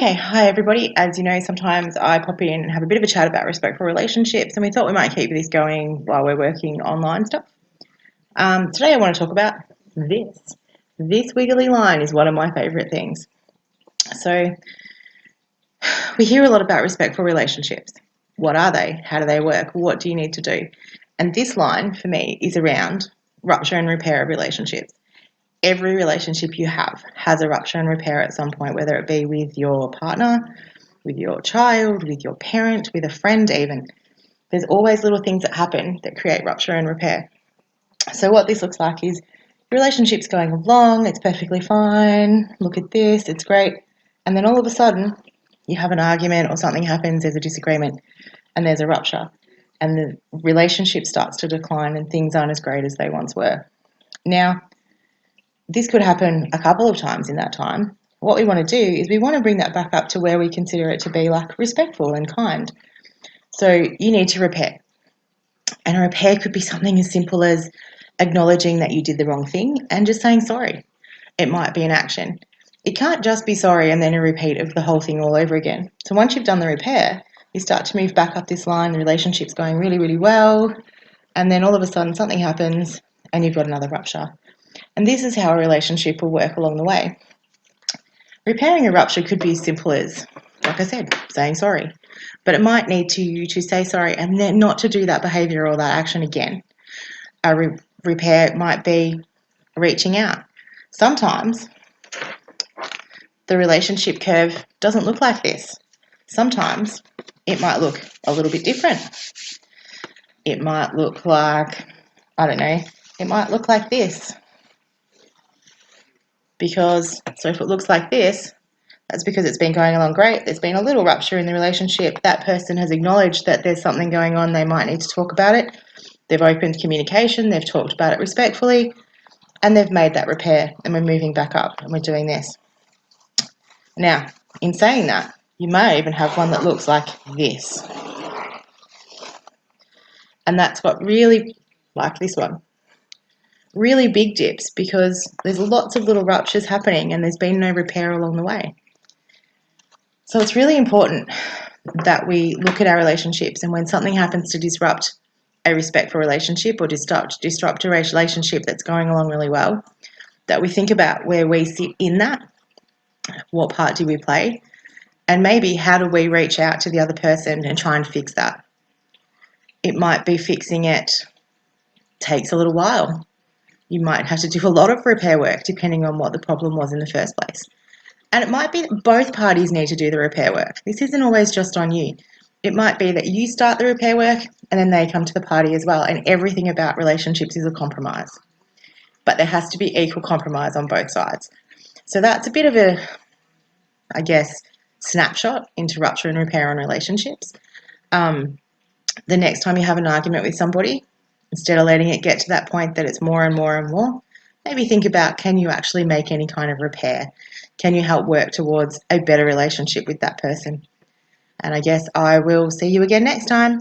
Okay, hi everybody. As you know, sometimes I pop in and have a bit of a chat about respectful relationships, and we thought we might keep this going while we're working online stuff. Today I want to talk about this. This wiggly line is one of my favourite things. So, we hear a lot about respectful relationships. What are they? How do they work? What do you need to do? And this line, for me, is around rupture and repair of relationships. Every relationship you have has a rupture and repair at some point, whether it be with your partner, with your child, with your parent, with a friend even. There's always little things that happen that create rupture and repair. So what this looks like is your relationship's going along, it's perfectly fine, look at this, it's great. And then all of a sudden, you have an argument or something happens, there's a disagreement, and there's a rupture. And the relationship starts to decline and things aren't as great as they once were. Now, this could happen a couple of times in that time. What we want to do is we want to bring that back up to where we consider it to be like respectful and kind. So you need to repair. And a repair could be something as simple as acknowledging that you did the wrong thing and just saying sorry. It might be an action. It can't just be sorry and then a repeat of the whole thing all over again. So once you've done the repair, you start to move back up this line, the relationship's going really, really well, and then all of a sudden something happens and you've got another rupture. And this is how a relationship will work along the way. Repairing a rupture could be as simple as, like I said, saying sorry. But it might need you to say sorry and then not to do that behaviour or that action again. A repair might be reaching out. Sometimes the relationship curve doesn't look like this. Sometimes it might look a little bit different. It might look like, it might look like this. So if it looks like this, that's because it's been going along great. There's been a little rupture in the relationship. That person has acknowledged that there's something going on. They might need to talk about it. They've opened communication. They've talked about it respectfully. And they've made that repair. And we're moving back up and we're doing this. Now, in saying that, you may even have one that looks like this. And that's got really, like this one, really big dips because there's lots of little ruptures happening and there's been no repair along the way. So it's really important that we look at our relationships, and when something happens to disrupt a respectful relationship or disrupt a relationship that's going along really well, that we think about where we sit in that, what part do we play, and maybe how do we reach out to the other person and try and fix that. It might be fixing it takes a little while. You might have to do a lot of repair work depending on what the problem was in the first place. And it might be that both parties need to do the repair work. This isn't always just on you. It might be that you start the repair work and then they come to the party as well. And everything about relationships is a compromise. But there has to be equal compromise on both sides. So that's a bit of a, snapshot into rupture and repair on relationships. The next time you have an argument with somebody, instead of letting it get to that point that it's more and more and more, maybe think about, can you actually make any kind of repair? Can you help work towards a better relationship with that person? And I guess I will see you again next time.